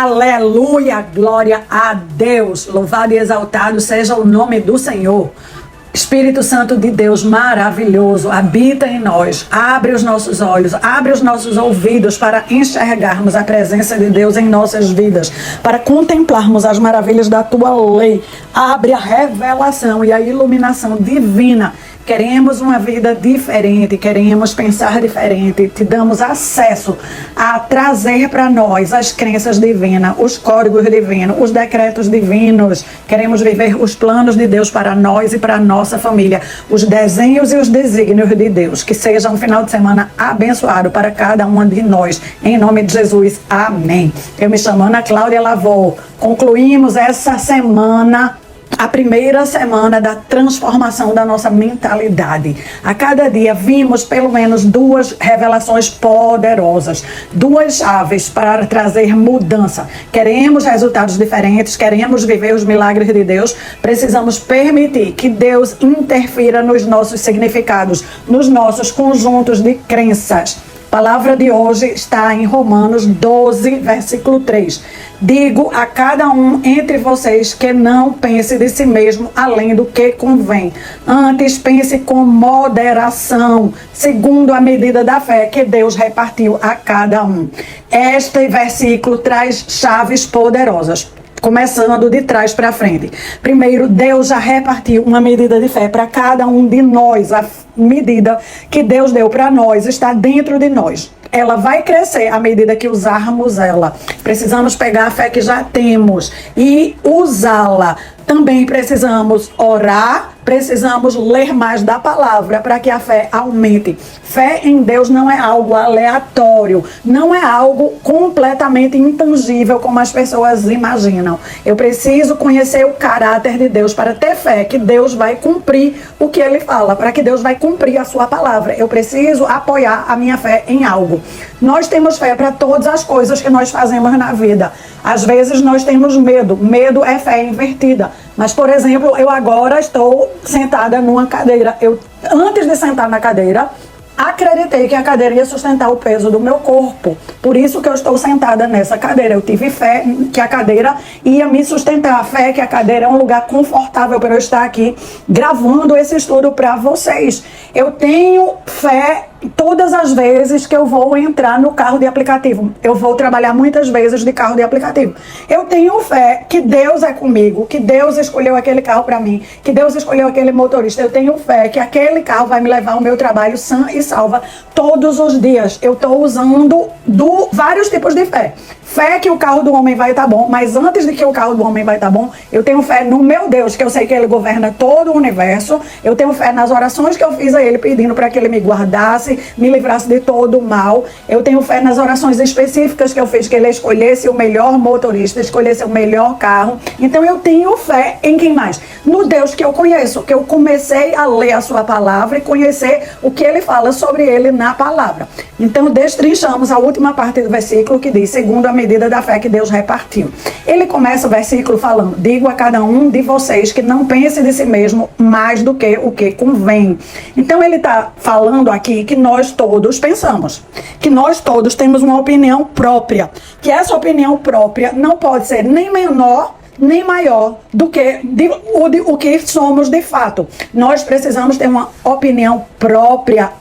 Aleluia, glória a Deus. Louvado e exaltado seja o nome do Senhor. Espírito Santo de Deus maravilhoso, habita em nós, abre os nossos olhos, abre os nossos ouvidos para enxergarmos a presença de Deus em nossas vidas, para contemplarmos as maravilhas da tua lei. Abre a revelação e a iluminação divina. Queremos uma vida diferente, queremos pensar diferente, te damos acesso a trazer para nós as crenças divinas, os códigos divinos, os decretos divinos. Queremos viver os planos de Deus para nós e para a nossa família, os desenhos e os desígnios de Deus. Que seja um final de semana abençoado para cada uma de nós. Em nome de Jesus, amém. Eu me chamo Ana Cláudia Lavô. Concluímos essa semana, a primeira semana da transformação da nossa mentalidade. A cada dia vimos pelo menos 2 revelações poderosas, 2 chaves para trazer mudança. Queremos resultados diferentes, queremos viver os milagres de Deus, precisamos permitir que Deus interfira nos nossos significados, nos nossos conjuntos de crenças. A palavra de hoje está em Romanos 12, versículo 3. Digo a cada um entre vocês que não pense de si mesmo além do que convém. Antes pense com moderação, segundo a medida da fé que Deus repartiu a cada um. Este versículo traz chaves poderosas. Começando de trás para frente. Primeiro, Deus já repartiu uma medida de fé para cada um de nós. A medida que Deus deu para nós está dentro de nós. Ela vai crescer à medida que usarmos ela. Precisamos pegar a fé que já temos e usá-la. Também precisamos orar, precisamos ler mais da palavra para que a fé aumente. Fé em Deus não é algo aleatório, não é algo completamente intangível como as pessoas imaginam. Eu preciso conhecer o caráter de Deus para ter fé que Deus vai cumprir o que Ele fala, para que Deus vai cumprir a sua palavra. Eu preciso apoiar a minha fé em algo. Nós temos fé para todas as coisas que nós fazemos na vida. Às vezes nós temos medo. Medo é fé invertida. Mas, por exemplo, eu agora estou sentada numa cadeira. Antes de sentar na cadeira, acreditei que a cadeira ia sustentar o peso do meu corpo. Por isso que eu estou sentada nessa cadeira. Eu tive fé que a cadeira ia me sustentar. A fé que a cadeira é um lugar confortável para eu estar aqui gravando esse estudo para vocês. Eu tenho fé todas as vezes que eu vou entrar no carro de aplicativo. Eu vou trabalhar muitas vezes de carro de aplicativo. Eu tenho fé que Deus é comigo, que Deus escolheu aquele carro para mim, que Deus escolheu aquele motorista. Eu tenho fé que aquele carro vai me levar ao meu trabalho sã e salva todos os dias. Eu estou usando vários tipos de fé. Fé que o carro do homem vai estar bom, mas antes de que o carro do homem vai estar bom, eu tenho fé no meu Deus, que eu sei que Ele governa todo o universo. Eu tenho fé nas orações que eu fiz a Ele, pedindo para que Ele me guardasse, me livrasse de todo o mal. Eu tenho fé nas orações específicas que eu fiz, que Ele escolhesse o melhor motorista, escolhesse o melhor carro. Então eu tenho fé em quem mais? No Deus que eu conheço, que eu comecei a ler a sua palavra e conhecer o que Ele fala sobre Ele na palavra. Então destrinchamos a última parte do versículo que diz, segundo a medida da fé que Deus repartiu. Ele começa o versículo falando, digo a cada um de vocês que não pense de si mesmo mais do que o que convém. Então ele está falando aqui que nós todos pensamos, que nós todos temos uma opinião própria, que essa opinião própria não pode ser nem menor nem maior do que o que somos de fato. Nós precisamos ter uma opinião própria,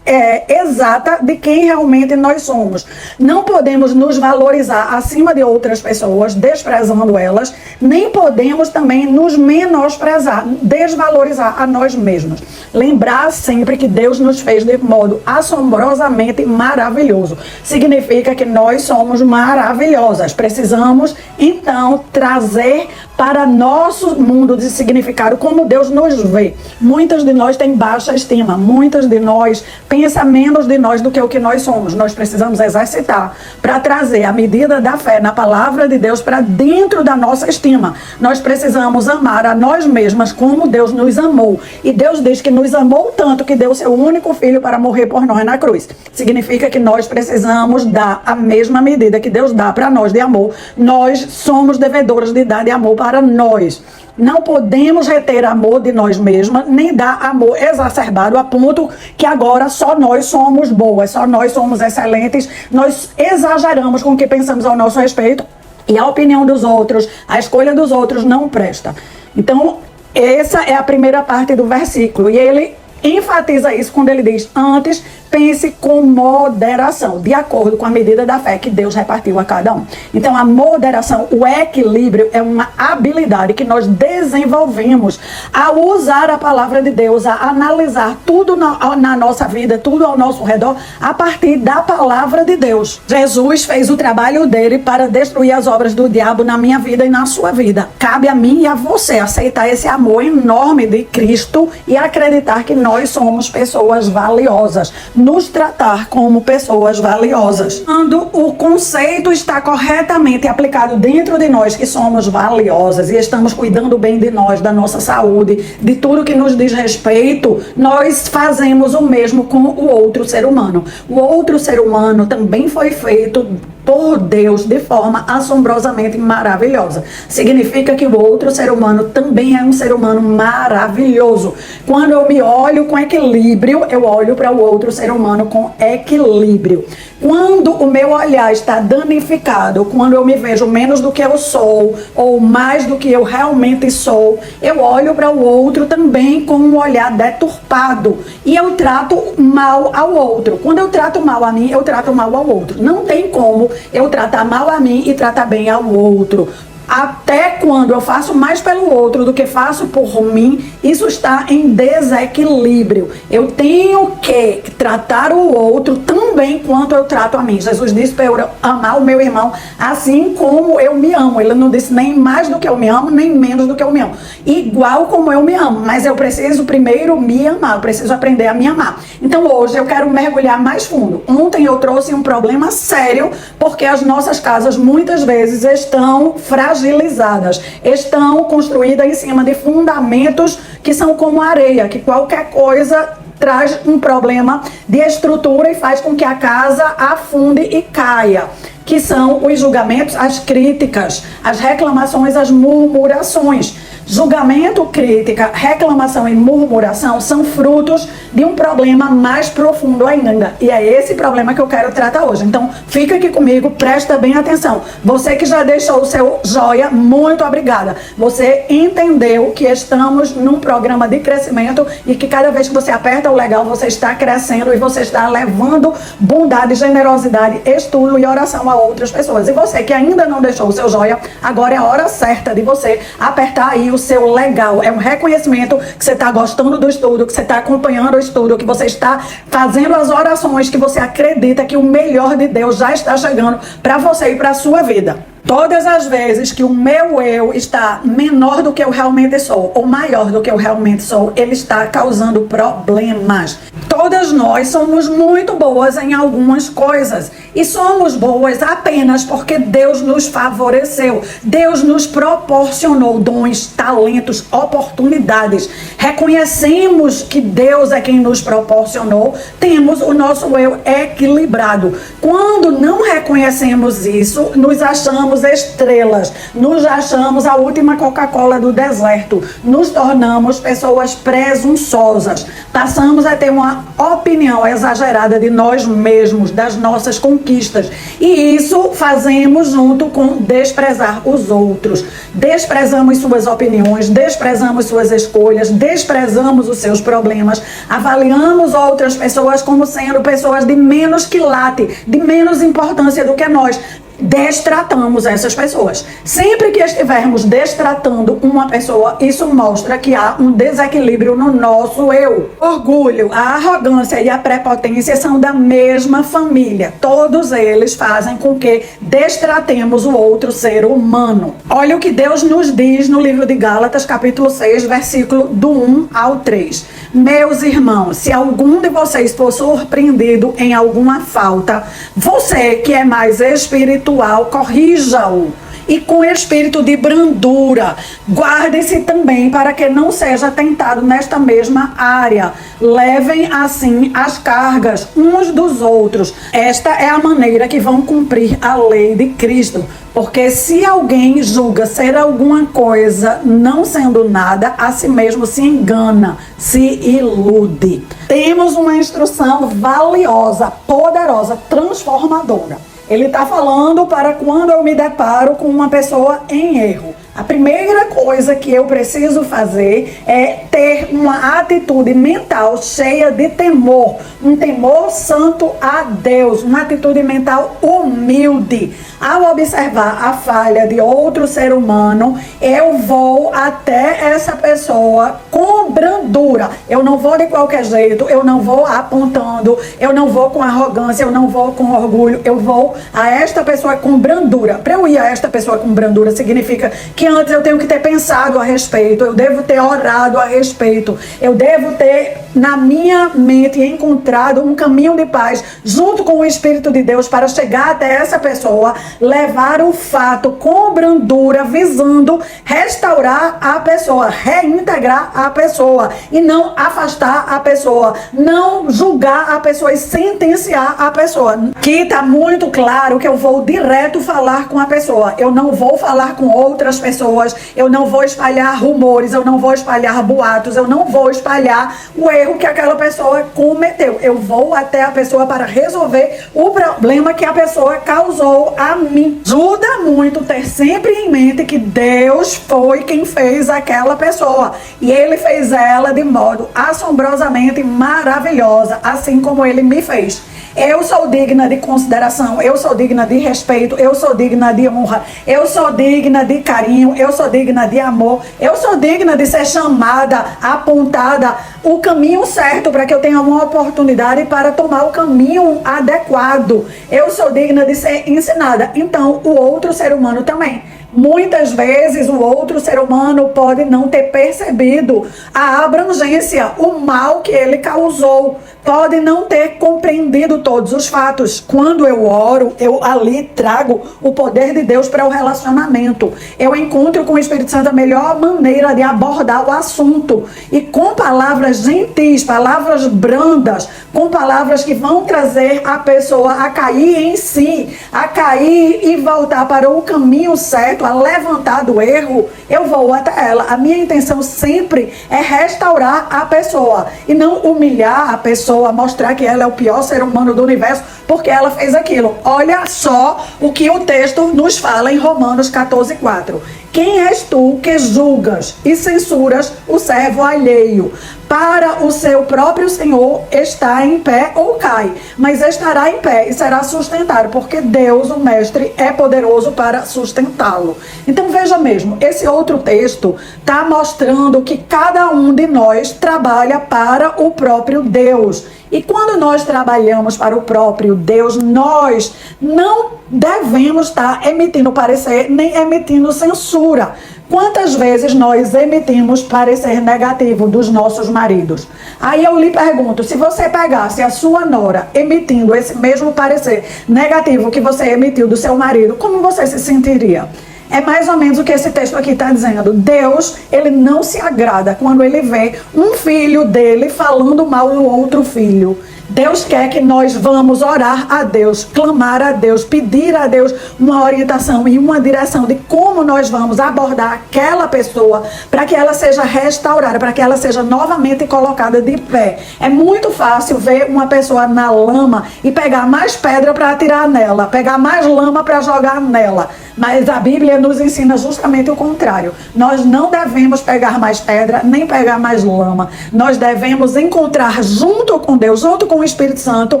exata de quem realmente nós somos. Não podemos nos valorizar acima de outras pessoas, desprezando elas, nem podemos também nos menosprezar, desvalorizar a nós mesmos. Lembrar sempre que Deus nos fez de modo assombrosamente maravilhoso. Significa que nós somos maravilhosas. Precisamos, então, trazer para nosso mundo de significado como Deus nos vê. Muitas de nós têm baixa estima, muitas de nós pensa menos de nós do que o que nós somos. Nós precisamos exercitar para trazer a medida da fé na palavra de Deus para dentro da nossa estima. Nós precisamos amar a nós mesmas como Deus nos amou. E Deus diz que nos amou tanto que deu seu único filho para morrer por nós na cruz. Significa que nós precisamos dar a mesma medida que Deus dá para nós de amor. Nós somos devedores de dar de amor para nós. Não podemos reter amor de nós mesmas, nem dar amor exacerbado a ponto que agora só nós somos boas, só nós somos excelentes. Nós exageramos com o que pensamos ao nosso respeito E a opinião dos outros, a escolha dos outros não presta. Então, essa é a primeira parte do versículo. E ele enfatiza isso quando ele diz: antes pense com moderação, de acordo com a medida da fé que Deus repartiu a cada um. Então, a moderação, o equilíbrio, é uma habilidade que nós desenvolvemos ao usar a palavra de Deus, a analisar tudo na nossa vida, tudo ao nosso redor, a partir da palavra de Deus. Jesus fez o trabalho dele para destruir as obras do diabo na minha vida e na sua vida. Cabe a mim e a você aceitar esse amor enorme de Cristo e acreditar que nós somos pessoas valiosas, nos tratar como pessoas valiosas. Quando o conceito está corretamente aplicado dentro de nós, que somos valiosas e estamos cuidando bem de nós, da nossa saúde, de tudo que nos diz respeito, nós fazemos o mesmo com o outro ser humano. O outro ser humano também foi feito por Deus de forma assombrosamente maravilhosa. Significa que o outro ser humano também é um ser humano maravilhoso. Quando eu me olho com equilíbrio, eu olho para o outro ser humano com equilíbrio. Quando o meu olhar está danificado, quando eu me vejo menos do que eu sou ou mais do que eu realmente sou, eu olho para o outro também com um olhar deturpado e eu trato mal ao outro. Quando eu trato mal a mim, eu trato mal ao outro. Não tem como eu tratar mal a mim e tratar bem ao outro. Até quando eu faço mais pelo outro do que faço por mim, isso está em desequilíbrio. Eu tenho que tratar o outro tão bem quanto eu trato a mim. Jesus disse para eu amar o meu irmão assim como eu me amo. Ele não disse nem mais do que eu me amo, nem menos do que eu me amo. Igual como eu me amo, mas eu preciso primeiro me amar, eu preciso aprender a me amar. Então hoje eu quero mergulhar mais fundo. Ontem eu trouxe um problema sério, porque as nossas casas muitas vezes estão fragilizadas, estão construídas em cima de fundamentos que são como areia, que qualquer coisa traz um problema de estrutura e faz com que a casa afunde e caia, que são os julgamentos, as críticas, as reclamações, as murmurações. Julgamento, crítica, reclamação e murmuração são frutos de um problema mais profundo ainda. E é esse problema que eu quero tratar hoje. Então, fica aqui comigo, presta bem atenção. Você que já deixou o seu joia, muito obrigada. Você entendeu que estamos num programa de crescimento e que cada vez que você aperta o legal, você está crescendo e você está levando bondade, generosidade, estudo e oração a outras pessoas. E você que ainda não deixou o seu joia, agora é a hora certa de você apertar aí o seu legal. É um reconhecimento que você está gostando do estudo, que você está acompanhando o estudo, que você está fazendo as orações, que você acredita que o melhor de Deus já está chegando para você e para a sua vida. Todas as vezes que o meu eu está menor do que eu realmente sou, ou maior do que eu realmente sou, ele está causando problemas. Todas nós somos muito boas em algumas coisas. E somos boas apenas porque Deus nos favoreceu. Deus nos proporcionou dons, talentos, oportunidades. Reconhecemos que Deus é quem nos proporcionou. Temos o nosso eu equilibrado. Quando não reconhecemos isso, nos achamos estrelas, nos achamos a última Coca-Cola do deserto, nos tornamos pessoas presunçosas, passamos a ter uma opinião exagerada de nós mesmos, das nossas conquistas, e isso fazemos junto com desprezar os outros. Desprezamos suas opiniões, desprezamos suas escolhas, desprezamos os seus problemas, avaliamos outras pessoas como sendo pessoas de menos quilate, de menos importância do que nós. Destratamos essas pessoas. Sempre que estivermos destratando uma pessoa, isso mostra que há um desequilíbrio no nosso eu. Orgulho, a arrogância e a prepotência são da mesma família. Todos eles fazem com que destratemos o outro ser humano. Olha o que Deus nos diz no livro de Gálatas, capítulo 6, versículo do 1 ao 3. Meus irmãos, se algum de vocês for surpreendido em alguma falta, você que é mais espiritual, corrija-o. E com espírito de brandura, guardem-se também para que não seja tentado nesta mesma área. Levem assim as cargas uns dos outros. Esta é a maneira que vão cumprir a lei de Cristo. Porque se alguém julga ser alguma coisa, não sendo nada, a si mesmo se engana, se ilude. Temos uma instrução valiosa, poderosa, transformadora. Ele está falando para quando eu me deparo com uma pessoa em erro. A primeira coisa que eu preciso fazer é ter uma atitude mental cheia de temor, um temor santo a Deus, uma atitude mental humilde. Ao observar a falha de outro ser humano, eu vou até essa pessoa com brandura. Eu não vou de qualquer jeito, eu não vou apontando, eu não vou com arrogância, eu não vou com orgulho, eu vou a esta pessoa com brandura. Para eu ir a esta pessoa com brandura significa que antes eu tenho que ter pensado a respeito, eu devo ter orado a respeito, eu devo ter na minha mente encontrado um caminho de paz junto com o Espírito de Deus para chegar até essa pessoa, levar o fato com brandura, visando restaurar a pessoa, reintegrar a pessoa e não afastar a pessoa, não julgar a pessoa e sentenciar a pessoa. Aqui está muito claro que eu vou direto falar com a pessoa, eu não vou falar com outras pessoas, eu não vou espalhar rumores, eu não vou espalhar boatos, eu não vou espalhar o erro que aquela pessoa cometeu. Eu vou até a pessoa para resolver o problema que a pessoa causou a mim. Ajuda muito ter sempre em mente que Deus foi quem fez aquela pessoa e Ele fez ela de modo assombrosamente maravilhosa, assim como Ele me fez. Eu sou digna de consideração, eu sou digna de respeito, eu sou digna de honra, eu sou digna de carinho, eu sou digna de amor, eu sou digna de ser chamada, apontada o caminho certo para que eu tenha uma oportunidade para tomar o caminho adequado. Eu sou digna de ser ensinada. Então, o outro ser humano também. Muitas vezes o outro ser humano pode não ter percebido a abrangência, o mal que ele causou, pode não ter compreendido todos os fatos. Quando eu oro, eu ali trago o poder de Deus para o relacionamento. Eu encontro com o Espírito Santo a melhor maneira de abordar o assunto e com palavras gentis, palavras brandas, com palavras que vão trazer a pessoa a cair em si, a cair e voltar para o caminho certo, a levantar do erro. Eu vou até ela. A minha intenção sempre é restaurar a pessoa e não humilhar a pessoa, mostrar que ela é o pior ser humano do universo porque ela fez aquilo. Olha só o que o texto nos fala em Romanos 14:4. Quem és tu que julgas e censuras o servo alheio? Para o seu próprio Senhor está em pé ou cai, mas estará em pé e será sustentado, porque Deus, o Mestre, é poderoso para sustentá-lo. Então veja mesmo, esse outro texto está mostrando que cada um de nós trabalha para o próprio Deus. E quando nós trabalhamos para o próprio Deus, nós não devemos estar emitindo parecer nem emitindo censura. Quantas vezes nós emitimos parecer negativo dos nossos maridos? Aí eu lhe pergunto, se você pegasse a sua nora emitindo esse mesmo parecer negativo que você emitiu do seu marido, como você se sentiria? É mais ou menos o que esse texto aqui está dizendo. Deus, ele não se agrada quando ele vê um filho dele falando mal do outro filho. Deus quer que nós vamos orar a Deus, clamar a Deus, pedir a Deus uma orientação e uma direção de como nós vamos abordar aquela pessoa para que ela seja restaurada, para que ela seja novamente colocada de pé. É muito fácil ver uma pessoa na lama e pegar mais pedra para atirar nela, pegar mais lama para jogar nela. Mas a Bíblia nos ensina justamente o contrário. Nós não devemos pegar mais pedra, nem pegar mais lama. Nós devemos encontrar junto com Deus, junto com o Espírito Santo,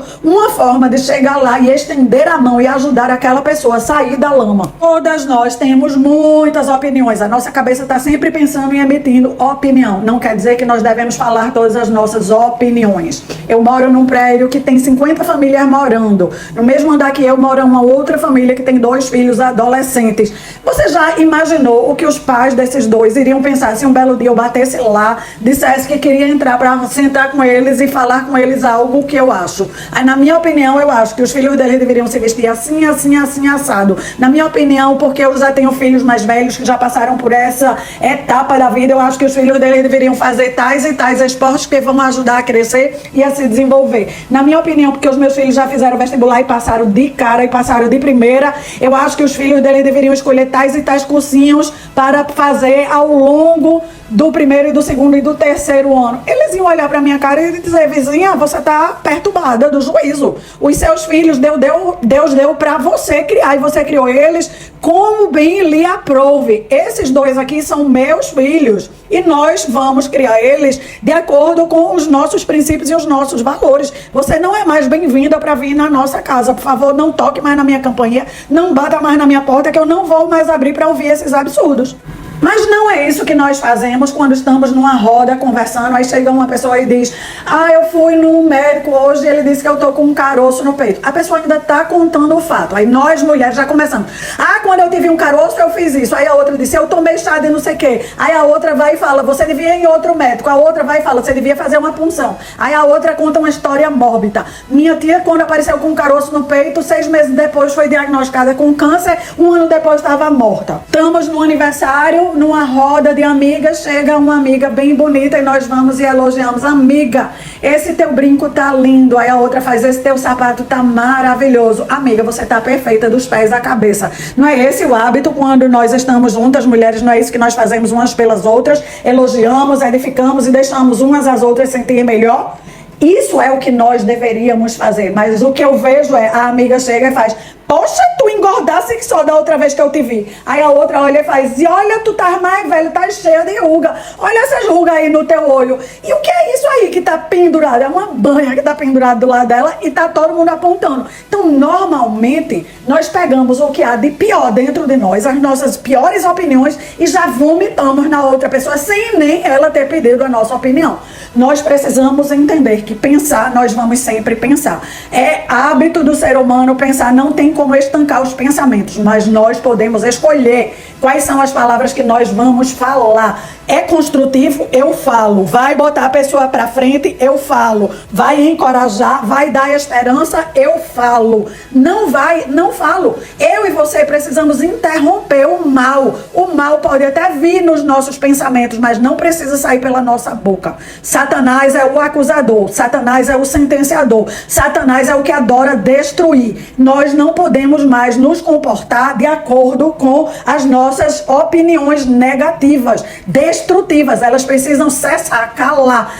uma forma de chegar lá e estender a mão e ajudar aquela pessoa a sair da lama. Todas nós temos muitas opiniões. A nossa cabeça está sempre pensando e emitindo opinião. Não quer dizer que nós devemos falar todas as nossas opiniões. Eu moro num prédio que tem 50 famílias morando. No mesmo andar que eu mora uma outra família que tem 2 filhos adolescentes. Você já imaginou o que os pais desses 2 iriam pensar se um belo dia eu batesse lá, dissesse que queria entrar para sentar com eles e falar com eles algo que eu acho? Aí, na minha opinião, eu acho que os filhos deles deveriam se vestir assim, assim, assim, assado. Na minha opinião, porque eu já tenho filhos mais velhos que já passaram por essa etapa da vida, eu acho que os filhos deles deveriam fazer tais e tais esportes que vão ajudar a crescer e a se desenvolver. Na minha opinião, porque os meus filhos já fizeram vestibular e passaram de cara e passaram de primeira, eu acho que os filhos deles deveriam escolher tais e tais cursinhos para fazer ao longo do primeiro e do segundo e do terceiro ano. Eles vizinho olhar pra minha cara e dizer: vizinha, você tá perturbada do juízo. Os seus filhos Deus deu pra você criar, e você criou eles como bem lhe aprouve. Esses dois aqui são meus filhos, e nós vamos criar eles de acordo com os nossos princípios e os nossos valores. Você não é mais bem-vinda para vir na nossa casa. Por favor, não toque mais na minha campainha, não bata mais na minha porta, que eu não vou mais abrir para ouvir esses absurdos. Mas não é isso que nós fazemos quando estamos numa roda conversando. Aí chega uma pessoa e diz: eu fui no médico hoje e ele disse que eu tô com um caroço no peito. A pessoa ainda tá contando o fato. Aí nós mulheres já começamos: quando eu tive um caroço eu fiz isso. Aí a outra disse: eu tomei chá de não sei o quê. Aí a outra vai e fala: você devia ir em outro médico. A outra vai e fala: você devia fazer uma punção. Aí a outra conta uma história mórbida: minha tia, quando apareceu com um caroço no peito, 6 meses depois foi diagnosticada com câncer, 1 ano depois estava morta. Estamos no aniversário, numa roda de amigas, chega uma amiga bem bonita e nós vamos e elogiamos: amiga, esse teu brinco tá lindo. Aí a outra faz: esse teu sapato tá maravilhoso. Amiga, você tá perfeita dos pés à cabeça. Não é esse o hábito quando nós estamos juntas, mulheres? Não é isso que nós fazemos umas pelas outras? Elogiamos, edificamos e deixamos umas às outras sentir melhor? Isso é o que nós deveríamos fazer. Mas o que eu vejo é: a amiga chega e faz: poxa, tu engordasse que só da outra vez que eu te vi. Aí a outra olha e faz: e olha, tu tá mais velho, tá cheia de ruga. Olha essas rugas aí no teu olho. E o que é isso aí que tá pendurado? É uma banha que tá pendurada do lado dela e tá todo mundo apontando. Então, normalmente, nós pegamos o que há de pior dentro de nós, as nossas piores opiniões, e já vomitamos na outra pessoa sem nem ela ter pedido a nossa opinião. Nós precisamos entender que pensar, nós vamos sempre pensar. É hábito do ser humano pensar. Não tem como estancar os pensamentos, mas nós podemos escolher quais são as palavras que nós vamos falar. É construtivo? Eu falo. Vai botar a pessoa pra frente? Eu falo. Vai encorajar? Vai dar esperança? Eu falo. Não vai? Não falo. Eu e você precisamos interromper o mal. O mal pode até vir nos nossos pensamentos, mas não precisa sair pela nossa boca. Satanás é o acusador. Satanás é o sentenciador. Satanás é o que adora destruir. Nós não podemos mais nos comportar de acordo com as nossas opiniões negativas, destrutivas. Elas precisam cessar, calar.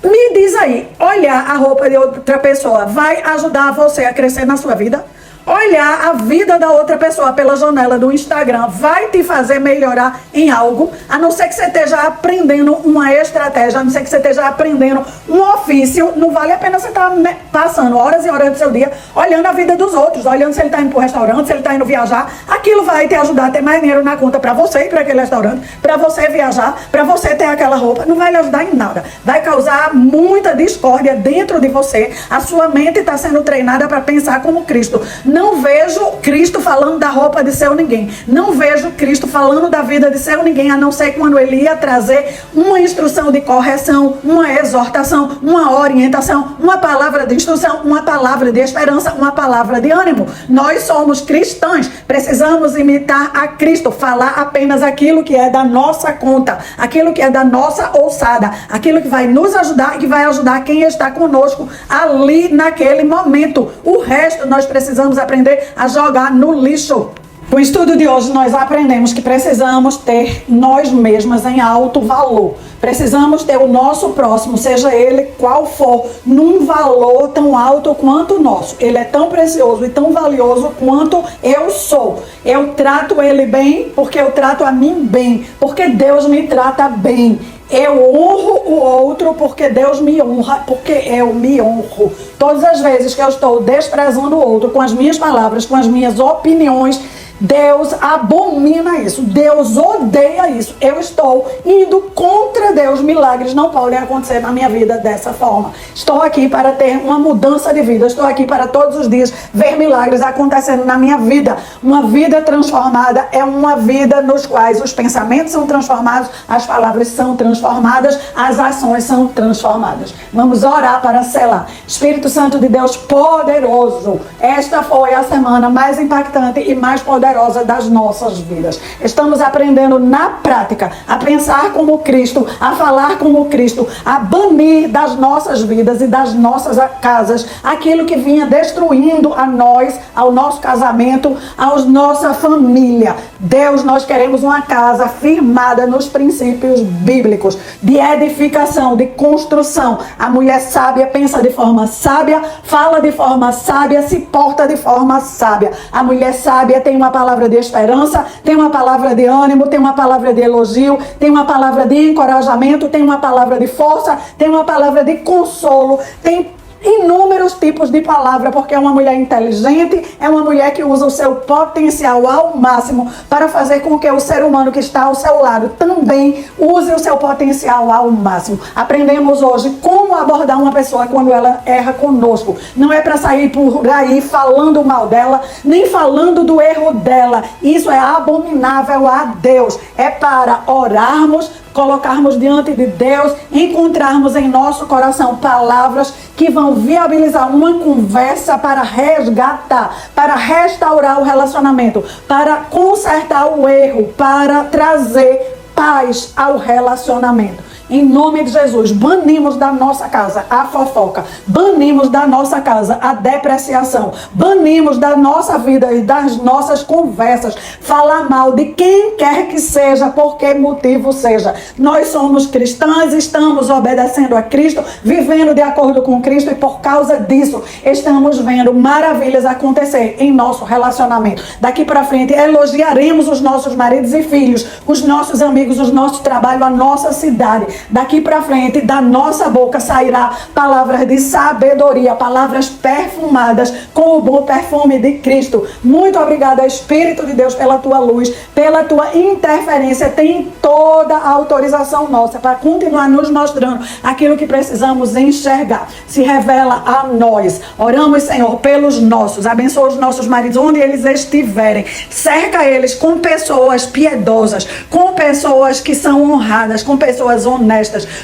Me diz aí, olhar a roupa de outra pessoa vai ajudar você a crescer na sua vida? Olhar a vida da outra pessoa pela janela do Instagram vai te fazer melhorar em algo? A não ser que você esteja aprendendo uma estratégia, a não ser que você esteja aprendendo um ofício. Não vale a pena você estar passando horas e horas do seu dia olhando a vida dos outros, olhando se ele está indo para o restaurante, se ele está indo viajar. Aquilo vai te ajudar a ter mais dinheiro na conta para você ir para aquele restaurante, para você viajar, para você ter aquela roupa. Não vai lhe ajudar em nada. Vai causar muita discórdia dentro de você. A sua mente está sendo treinada para pensar como Cristo. Não vejo Cristo falando da roupa de seu ninguém. Não vejo Cristo falando da vida de seu ninguém, a não ser quando ele ia trazer uma instrução de correção, uma exortação, uma orientação, uma palavra de instrução, uma palavra de esperança, uma palavra de ânimo. Nós somos cristãos, precisamos imitar a Cristo, falar apenas aquilo que é da nossa conta, aquilo que é da nossa ouçada, aquilo que vai nos ajudar e que vai ajudar quem está conosco ali naquele momento. O resto nós precisamos aprender a jogar no lixo. Com o estudo de hoje nós aprendemos que precisamos ter nós mesmas em alto valor. Precisamos ter o nosso próximo, seja ele qual for, num valor tão alto quanto o nosso. Ele é tão precioso e tão valioso quanto eu sou. Eu trato ele bem porque eu trato a mim bem, porque Deus me trata bem. Eu honro o outro porque Deus me honra, porque eu me honro. Todas as vezes que eu estou desprezando o outro com as minhas palavras, com as minhas opiniões, Deus abomina isso, Deus odeia isso. Eu estou indo contra Deus. Milagres não podem acontecer na minha vida dessa forma. Estou aqui para ter uma mudança de vida. Estou aqui para todos os dias ver milagres acontecendo na minha vida. Uma vida transformada é uma vida nos quais os pensamentos são transformados, as palavras são transformadas, as ações são transformadas. Vamos orar para selar. Espírito Santo de Deus poderoso, esta foi a semana mais impactante e mais poderosa poderosa das nossas vidas. Estamos aprendendo na prática a pensar como Cristo, a falar como Cristo, a banir das nossas vidas e das nossas casas aquilo que vinha destruindo a nós, ao nosso casamento, à nossa família. Deus, nós queremos uma casa firmada nos princípios bíblicos de edificação, de construção. A mulher sábia pensa de forma sábia, fala de forma sábia, se porta de forma sábia. A mulher sábia tem uma palavra de esperança, tem uma palavra de ânimo, tem uma palavra de elogio, tem uma palavra de encorajamento, tem uma palavra de força, tem uma palavra de consolo, tem inúmeros tipos de palavra, porque é uma mulher inteligente, é uma mulher que usa o seu potencial ao máximo para fazer com que o ser humano que está ao seu lado também use o seu potencial ao máximo. Aprendemos hoje como abordar uma pessoa quando ela erra conosco. Não é para sair por aí falando mal dela, nem falando do erro dela. Isso é abominável a Deus. É para orarmos, colocarmos diante de Deus, encontrarmos em nosso coração palavras que vão viabilizar uma conversa para resgatar, para restaurar o relacionamento, para consertar o erro, para trazer paz ao relacionamento. Em nome de Jesus, banimos da nossa casa a fofoca, banimos da nossa casa a depreciação, banimos da nossa vida e das nossas conversas falar mal de quem quer que seja, por que motivo seja. Nós somos cristãs, estamos obedecendo a Cristo, vivendo de acordo com Cristo, e por causa disso estamos vendo maravilhas acontecer em nosso relacionamento. Daqui para frente elogiaremos os nossos maridos e filhos, os nossos amigos, o nosso trabalho, a nossa cidade. Daqui para frente, da nossa boca sairá palavras de sabedoria, palavras perfumadas com o bom perfume de Cristo. Muito obrigada, Espírito de Deus, pela tua luz, pela tua interferência. Tem toda a autorização nossa para continuar nos mostrando aquilo que precisamos enxergar. Se revela a nós. Oramos, Senhor, pelos nossos. Abençoa os nossos maridos onde eles estiverem. Cerca eles com pessoas piedosas, com pessoas que são honradas, com pessoas honestas,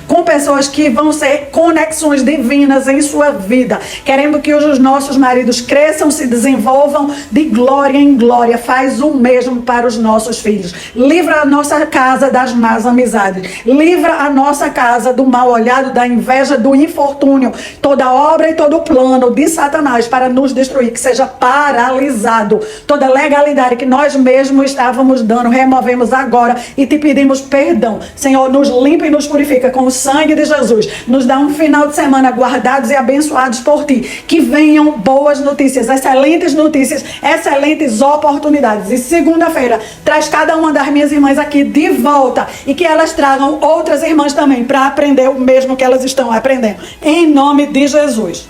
com pessoas que vão ser conexões divinas em sua vida, querendo que os nossos maridos cresçam, se desenvolvam de glória em glória. Faz o mesmo para os nossos filhos. Livra a nossa casa das más amizades, livra a nossa casa do mal olhado, da inveja, do infortúnio, toda obra e todo plano de Satanás para nos destruir, que seja paralisado. Toda legalidade que nós mesmos estávamos dando, removemos agora e te pedimos perdão. Senhor, nos limpa e nos purifica com o sangue de Jesus. Nos dá um final de semana guardados e abençoados por ti. Que venham boas notícias, excelentes oportunidades. E segunda-feira, traz cada uma das minhas irmãs aqui de volta e que elas tragam outras irmãs também para aprender o mesmo que elas estão aprendendo. Em nome de Jesus.